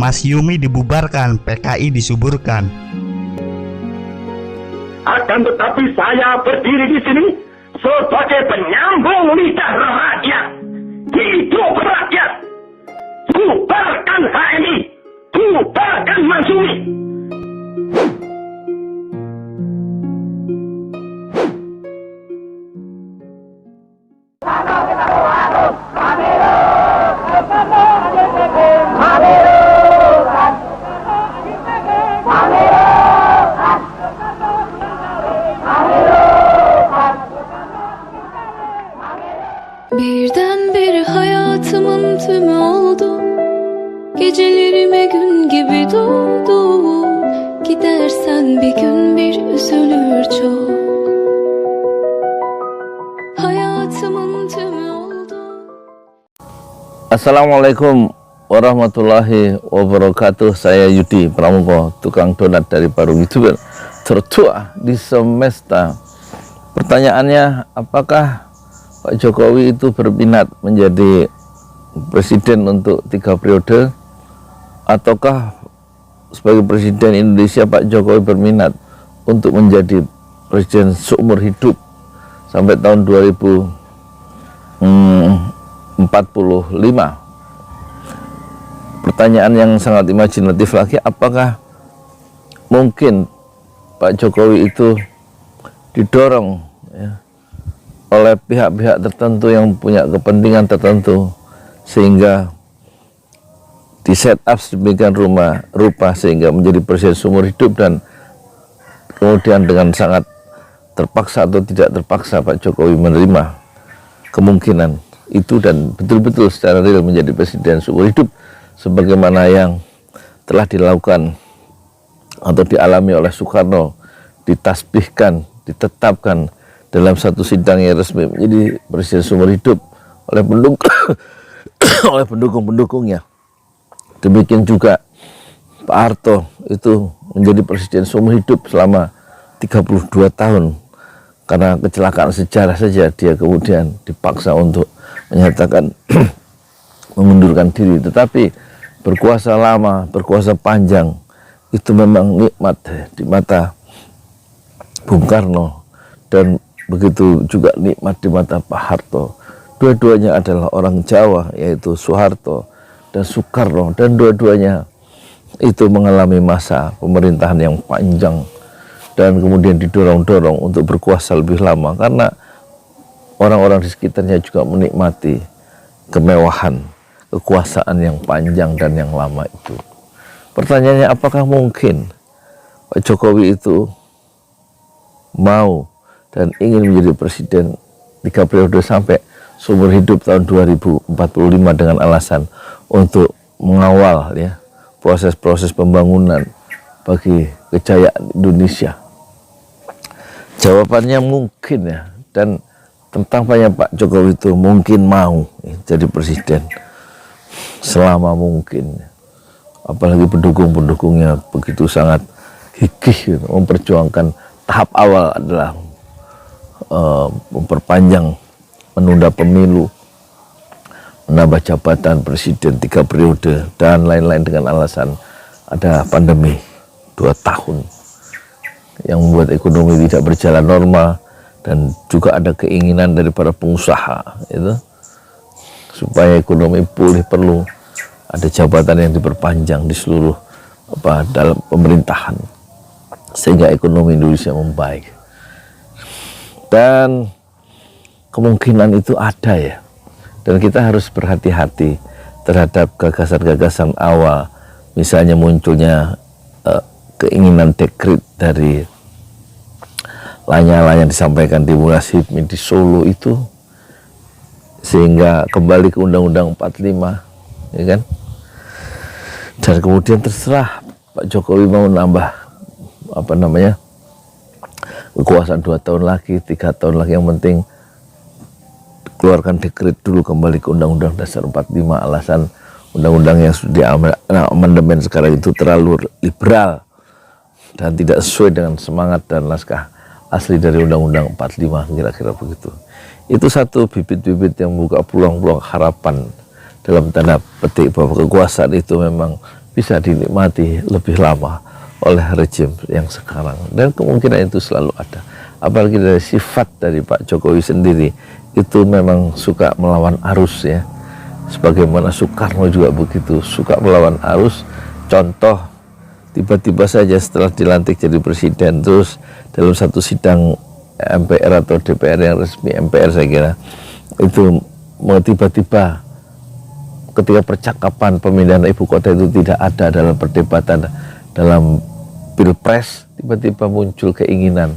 Masyumi dibubarkan, PKI disuburkan. Akan tetapi saya berdiri di sini sebagai penyambung lidah rakyat. Hidup rakyat. Bubarkan HMI. Bubarkan Masyumi. Birdenbire hayatımın tümü oldu. Gecelerime gün gibi doğdu. Gidersen bir gün bir üzülür çok. Hayatımın tümü oldu. Assalamualaikum warahmatullahi wabarakatuh. Saya Yudi Pramuko, tukang donat dari Parung YouTuber tertua di semesta. Pertanyaannya, apakah Pak Jokowi itu berminat menjadi presiden untuk 3 periode, ataukah sebagai presiden Indonesia Pak Jokowi berminat untuk menjadi presiden seumur hidup sampai tahun 2045? Pertanyaan yang sangat imajinatif lagi, apakah mungkin Pak Jokowi itu didorong ya, oleh pihak-pihak tertentu yang punya kepentingan tertentu sehingga di set up sedemikian rupa sehingga menjadi presiden seumur hidup, dan kemudian dengan sangat terpaksa atau tidak terpaksa Pak Jokowi menerima kemungkinan itu dan betul-betul secara real menjadi presiden seumur hidup sebagaimana yang telah dilakukan atau dialami oleh Soekarno, ditasbihkan, ditetapkan dalam satu sidang yang resmi menjadi presiden seumur hidup oleh pendukung-pendukungnya. Demikian juga Pak Harto itu menjadi presiden seumur hidup selama 32 tahun. Karena kecelakaan sejarah saja dia kemudian dipaksa untuk menyatakan mengundurkan diri. Tetapi berkuasa lama, berkuasa panjang itu memang nikmat di mata Bung Karno, dan begitu juga nikmat di mata Pak Harto. Dua-duanya adalah orang Jawa, yaitu Soeharto dan Soekarno, dan dua-duanya itu mengalami masa pemerintahan yang panjang dan kemudian didorong-dorong untuk berkuasa lebih lama karena orang-orang di sekitarnya juga menikmati kemewahan kekuasaan yang panjang dan yang lama itu. Pertanyaannya, apakah mungkin Pak Jokowi itu mau dan ingin menjadi presiden 3 periode sampai seumur hidup tahun 2045 dengan alasan untuk mengawal ya proses-proses pembangunan bagi kejayaan Indonesia? Jawabannya mungkin ya, dan tampaknya Pak Jokowi itu mungkin mau ya, jadi presiden selama mungkin, apalagi pendukung-pendukungnya begitu sangat gigih gitu, memperjuangkan tahap awal adalah memperpanjang, menunda pemilu, menambah jabatan presiden 3 periode dan lain-lain dengan alasan ada pandemi 2 tahun yang membuat ekonomi tidak berjalan normal, dan juga ada keinginan dari para pengusaha itu supaya ekonomi pulih perlu ada jabatan yang diperpanjang di seluruh dalam pemerintahan sehingga ekonomi Indonesia membaik. Dan kemungkinan itu ada ya, dan kita harus berhati-hati terhadap gagasan-gagasan awal, misalnya munculnya keinginan dekret dari Lanyala yang disampaikan di Munas HIPMI di Solo itu, sehingga kembali ke Undang-Undang 45 ya kan, dan kemudian terserah Pak Jokowi mau nambah kekuasaan 2 tahun lagi, 3 tahun lagi, yang penting keluarkan dekret dulu kembali ke Undang-Undang Dasar 45. Alasan undang-undang yang sudah amandemen sekarang itu terlalu liberal dan tidak sesuai dengan semangat dan naskah asli dari Undang-Undang 45, kira-kira begitu. Itu satu bibit-bibit yang membuka peluang-peluang harapan dalam tanda petik bahwa kekuasaan itu memang bisa dinikmati lebih lama oleh rejim yang sekarang. Dan kemungkinan itu selalu ada. Apalagi dari sifat dari Pak Jokowi sendiri, itu memang suka melawan arus ya. Sebagaimana Soekarno juga begitu, suka melawan arus. Contoh, tiba-tiba saja setelah dilantik jadi presiden, terus dalam satu sidang MPR atau DPR yang resmi, MPR saya kira, itu tiba-tiba ketika percakapan pemindahan ibu kota itu tidak ada dalam perdebatan dalam Pilpres, tiba-tiba muncul keinginan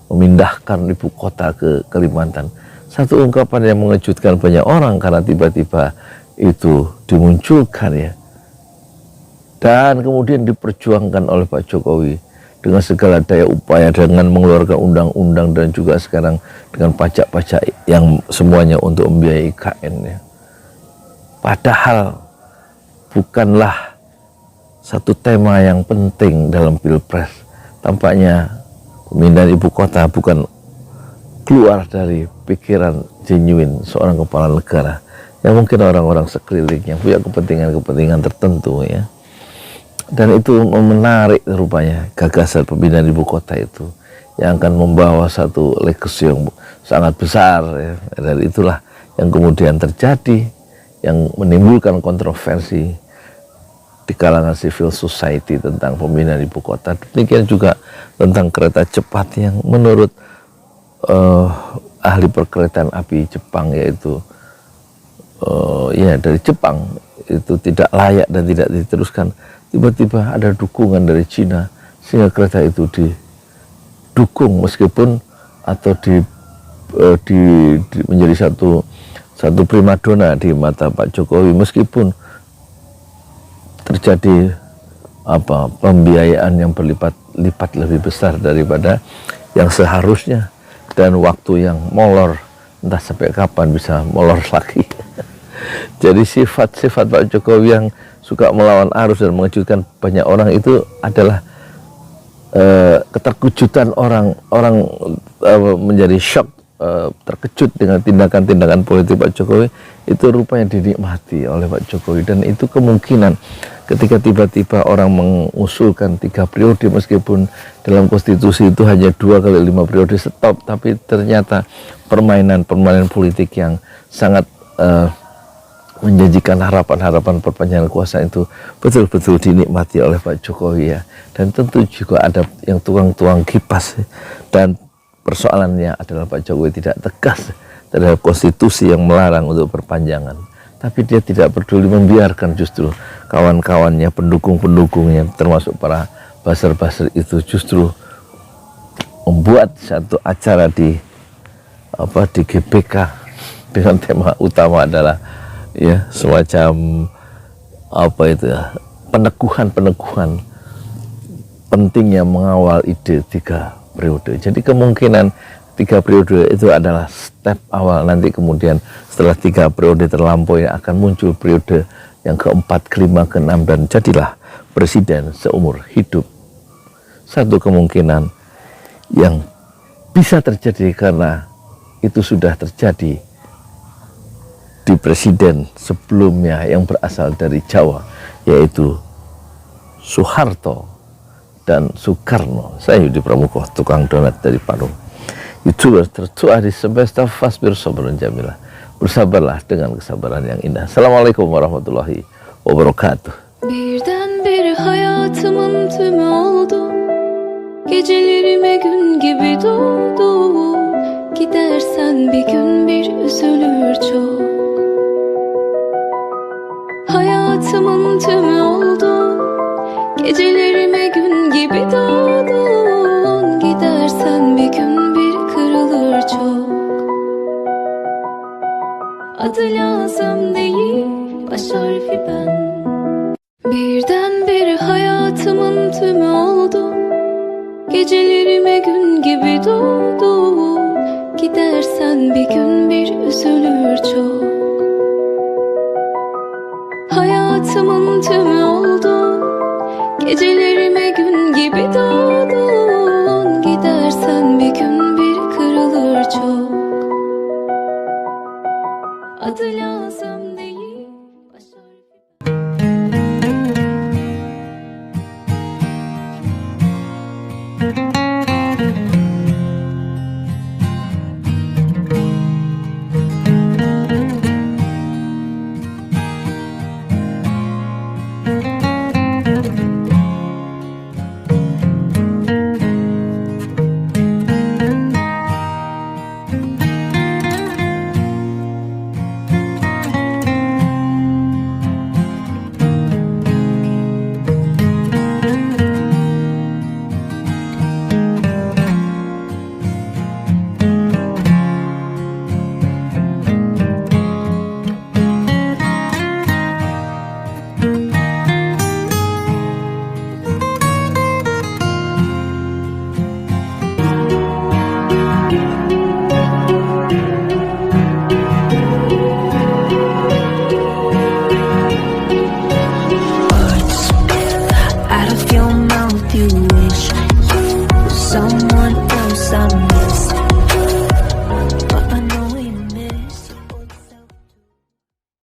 memindahkan ibu kota ke Kalimantan. Satu ungkapan yang mengejutkan banyak orang karena tiba-tiba itu dimunculkan ya. Dan kemudian diperjuangkan oleh Pak Jokowi dengan segala daya upaya, dengan mengeluarkan undang-undang dan juga sekarang dengan pajak-pajak yang semuanya untuk membiayai IKN ya. Padahal bukanlah satu tema yang penting dalam Pilpres. Tampaknya pemindahan ibu kota bukan keluar dari pikiran genuine seorang kepala negara, yang mungkin orang-orang sekelilingnya punya kepentingan-kepentingan tertentu ya. Dan itu menarik rupanya gagasan pemindahan ibu kota itu yang akan membawa satu legacy yang sangat besar ya. Dan itulah yang kemudian terjadi, yang menimbulkan kontroversi di kalangan civil society tentang pemindahan ibu kota. Demikian juga tentang kereta cepat yang menurut ahli perkeretaan api Jepang, yaitu ya dari Jepang, itu tidak layak dan tidak diteruskan. Tiba-tiba ada dukungan dari Cina sehingga kereta itu didukung meskipun atau menjadi satu primadona di mata Pak Jokowi, meskipun terjadi pembiayaan yang berlipat-lipat lebih besar daripada yang seharusnya, dan waktu yang molor, entah sampai kapan bisa molor lagi. Jadi sifat-sifat Pak Jokowi yang suka melawan arus dan mengejutkan banyak orang itu adalah keterkejutan orang menjadi shock, terkejut dengan tindakan-tindakan politik Pak Jokowi, itu rupanya dinikmati oleh Pak Jokowi. Dan itu kemungkinan ketika tiba-tiba orang mengusulkan 3 periode, meskipun dalam konstitusi itu hanya 2 kali 5 periode stop, tapi ternyata permainan politik yang sangat menjanjikan harapan-harapan perpanjangan kuasa itu betul-betul dinikmati oleh Pak Jokowi ya. Dan tentu juga ada yang tuang-tuang kipas, dan persoalannya adalah Pak Jokowi tidak tegas terhadap konstitusi yang melarang untuk perpanjangan, tapi dia tidak peduli, membiarkan justru kawan-kawannya, pendukung-pendukungnya, termasuk para buzzer-buzzer itu justru membuat satu acara di GBK dengan tema utama adalah ya semacam peneguhan pentingnya mengawal ide 3 periode. Jadi kemungkinan 3 periode itu adalah step awal, nanti kemudian setelah 3 periode terlampaui akan muncul periode yang keempat, kelima, keenam, dan jadilah presiden seumur hidup. Satu kemungkinan yang bisa terjadi karena itu sudah terjadi di presiden sebelumnya yang berasal dari Jawa, yaitu Soeharto dan Soekarno. Saya Yudi Pramuko, tukang donat dari Padang. YouTuber tertua di semesta Fasbir Sabrun Jamilah. Bersabarlah dengan kesabaran yang indah. Assalamualaikum warahmatullahi wabarakatuh. Birdenbire hayatımın tümü oldu. Gecelerime gün gibi doğdu. Gidersen bir gün bir üzülür çok. Hayatımın tümü oldu. Gecelerime gün gibi doğdun. Gidersen bir gün bir kırılır çok. Adı lazım değil, baş harfi ben. Birdenbire hayatımın tümü oldu. Gecelerime gün gibi doğdun. Gidersen bir gün bir üzülür çok. Hayatımın tümü oldu. Gecelerime gün gibi doğdu.